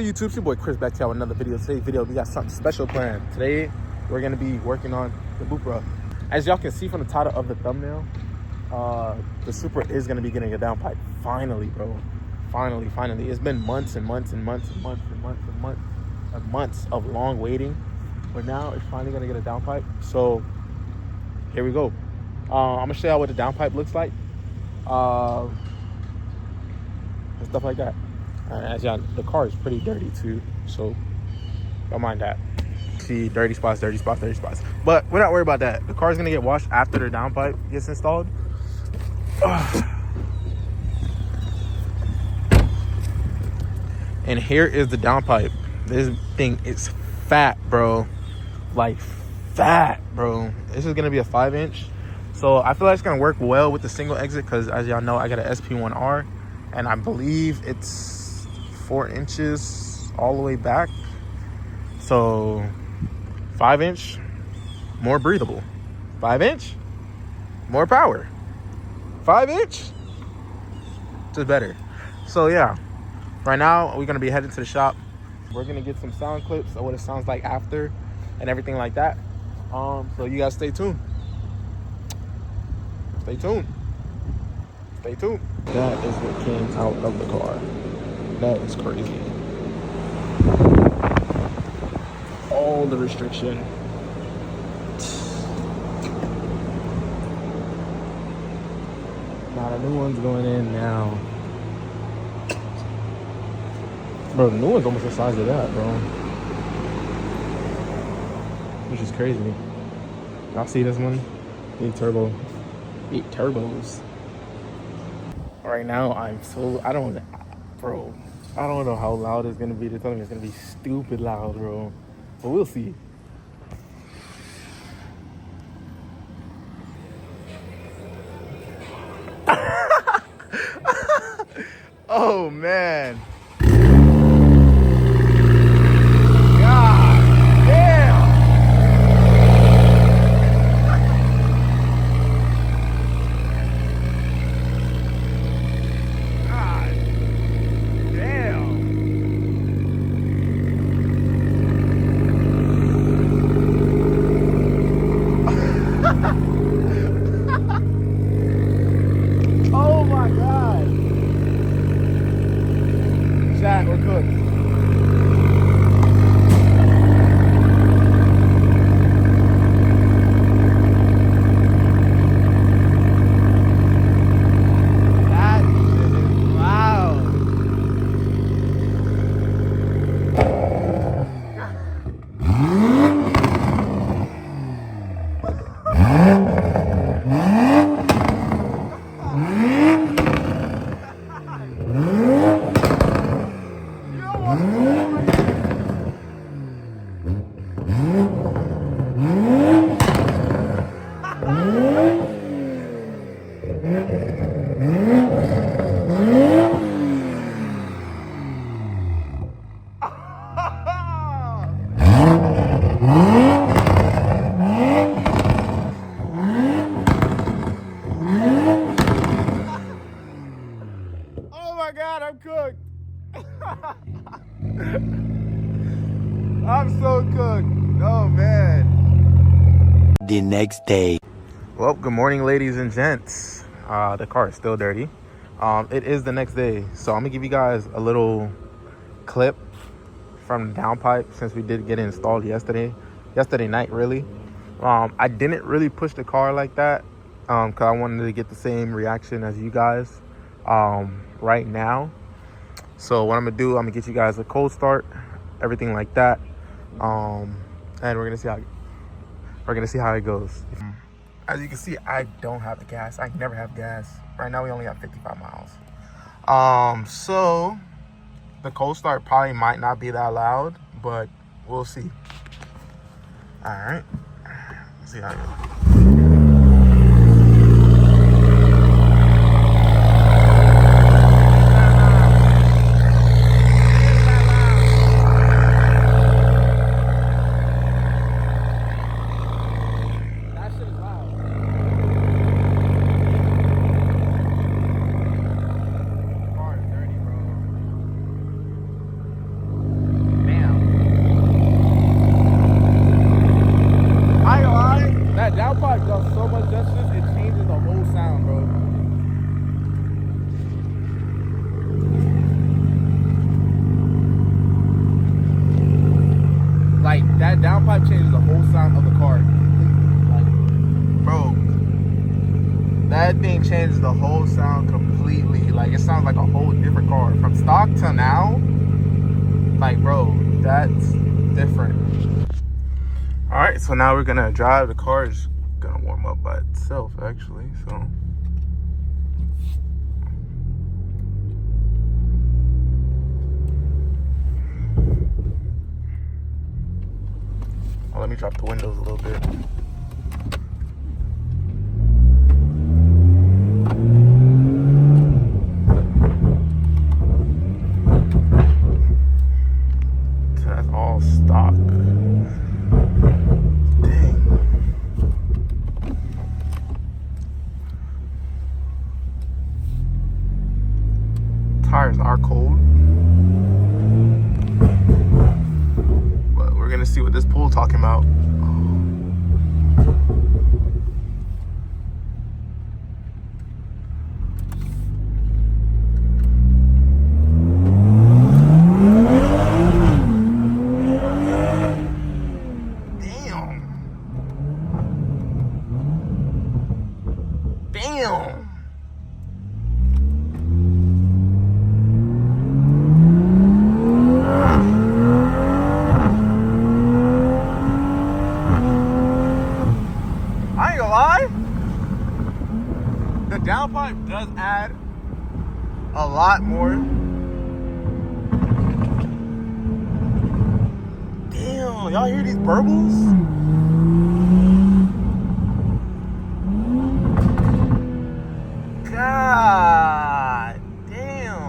good, YouTube? It's your boy Chris back to y'all with another video. Today's video, we got something special planned. Today, we're going to be working on the Supra. As y'all can see from the title of the thumbnail, the Supra is going to be getting a downpipe. Finally, bro. Finally. It's been months and months of long waiting. But now it's finally going to get a downpipe. So, here we go. I'm going to show y'all what the downpipe looks like. And stuff like that. As y'all, the car is pretty dirty too, so don't mind that. See, dirty spots. But we're not worried about that. The car is gonna get washed after the downpipe gets installed. And here is the downpipe. This thing is fat, bro. Like fat, bro. This is gonna be a 5-inch. So I feel like it's gonna work well with the single exit because, as y'all know, I got an SP1R, and I believe it's 4 inches all the way back. So 5-inch, more breathable. 5-inch, more power. 5-inch, just better. So yeah, right now we're gonna be heading to the shop. We're gonna get some sound clips of what it sounds like after and everything like that. So you guys stay tuned. That is what came out of the car. That is crazy. All the restriction. Now the new one's going in now. Bro, the new one's almost the size of that, bro. Which is crazy. Y'all see this one? 8 turbos. Right now, I don't know how loud it's gonna be. They're telling me it's gonna be stupid loud, bro. But we'll see. Oh man. We're cooked. That shit is loud. Oh my God, I'm cooked. I'm so cooked. Oh man. The next day. Well, good morning, ladies and gents. The car is still dirty. It is the next day, so I'm gonna give you guys a little clip from the downpipe since we did get it installed yesterday night, really. I didn't really push the car like that because I wanted to get the same reaction as you guys right now. So what I'm gonna do, I'm gonna get you guys a cold start, everything like that, and we're gonna see how it goes. As you can see, I don't have the gas. I never have gas. Right now we only have 55 miles. So the cold start probably might not be that loud, but we'll see. All right, let's see how it goes. downpipe changes the whole sound of the car completely. Like, bro, that thing changes the whole sound completely. Like, it sounds like a whole different car from stock to now. Like, bro, that's different. All right, so now we're gonna drive. The car is gonna warm up by itself, actually. So. Oh, let me drop the windows a little bit. So that's all stock. Dang. Tires are cold. We're gonna see what this pool talking about. Damn. I ain't gonna lie, the downpipe does add a lot more. Damn, y'all hear these burbles? God damn.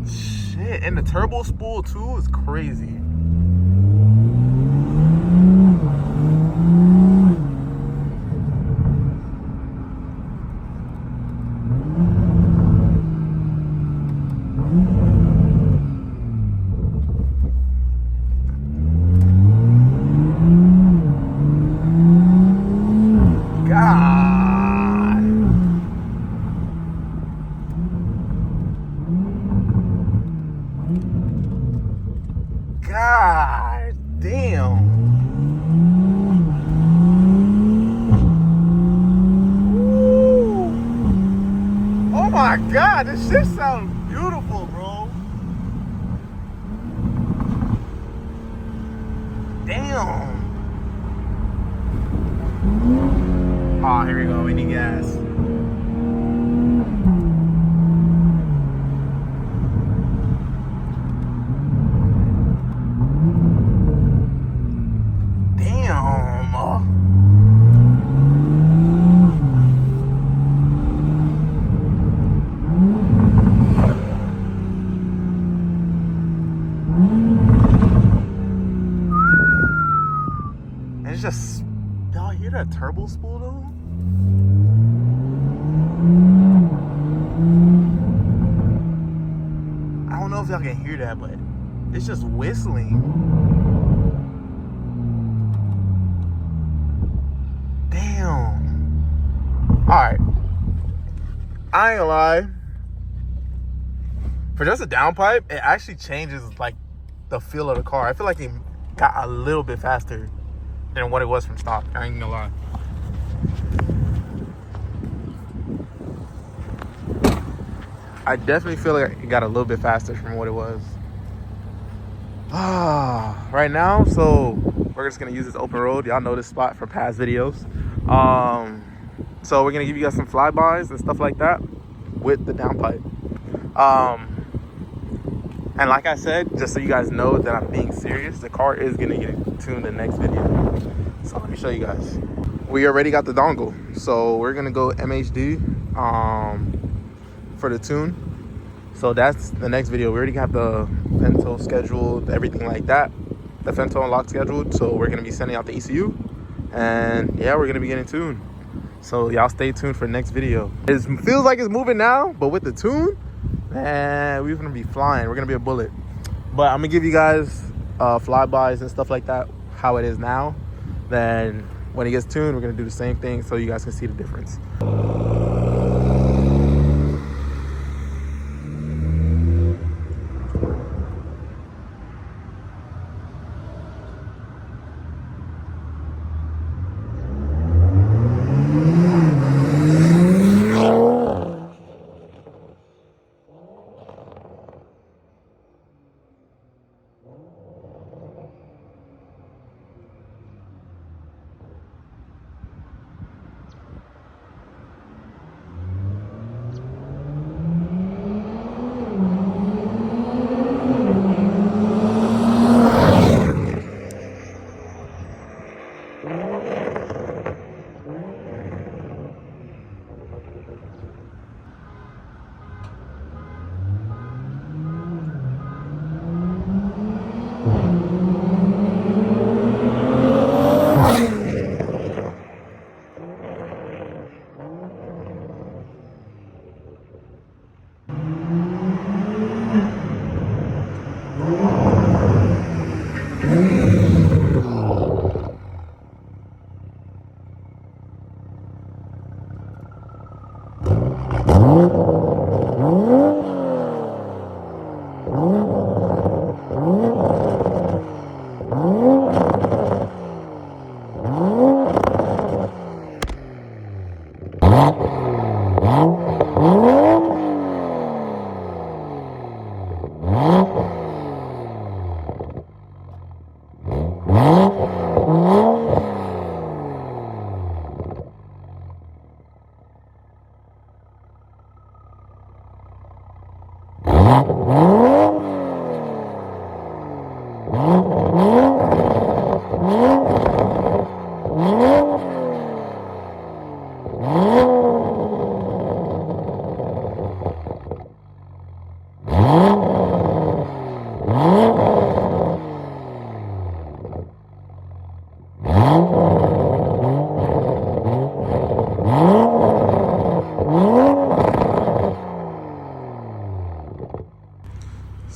Shit, and the turbo spool too is crazy. God damn. Ooh. Oh my God, this shit sounds beautiful, bro. Damn. Oh, here we go. We need gas. It's just, y'all hear that turbo spool though? I don't know if y'all can hear that, but it's just whistling. Damn. Alright. I ain't gonna lie. For just a downpipe, it actually changes like the feel of the car. I feel like it got a little bit faster than what it was from stock. I ain't gonna lie. I definitely feel like it got a little bit faster from what it was. Right now, so we're just gonna use this open road. Y'all know this spot from past videos. So we're gonna give you guys some flybys and stuff like that with the downpipe. And like I said, just so you guys know that I'm being serious, the car is gonna get tuned in the next video. So let me show you guys. We already got the dongle, so we're gonna go MHD for the tune. So that's the next video. We already have the Fento scheduled, everything like that. The Fento unlock scheduled, so we're gonna be sending out the ECU. And yeah, we're gonna be getting tuned. So y'all stay tuned for the next video. It feels like it's moving now, but with the tune, man, we're gonna be flying. We're gonna be a bullet. But I'm gonna give you guys flybys and stuff like that, how it is now. Then when it gets tuned, we're gonna do the same thing so you guys can see the difference.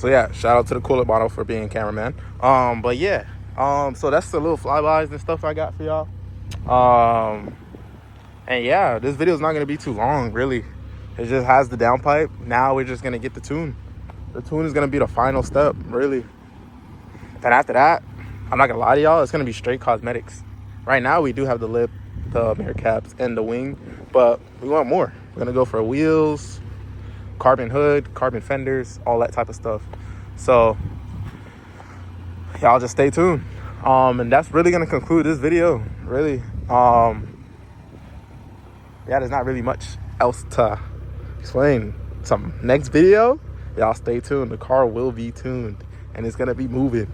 So yeah, shout out to the cooler bottle for being cameraman. But yeah, so that's the little flybys and stuff I got for y'all. And yeah, this video is not gonna be too long, really. It just has the downpipe. Now we're just gonna get the tune. The tune is gonna be the final step, really. Then after that, I'm not gonna lie to y'all, it's gonna be straight cosmetics. Right now we do have the lip, the mirror caps, and the wing, but we want more. We're gonna go for wheels, carbon hood, carbon fenders, all that type of stuff. So y'all just stay tuned. And that's really gonna conclude this video, really. Yeah, there's not really much else to explain. Some next video, y'all stay tuned. The car will be tuned and it's gonna be moving.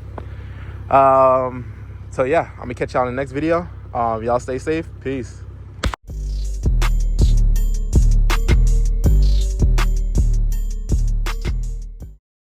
So yeah, I'm gonna catch y'all in the next video. Y'all stay safe. Peace.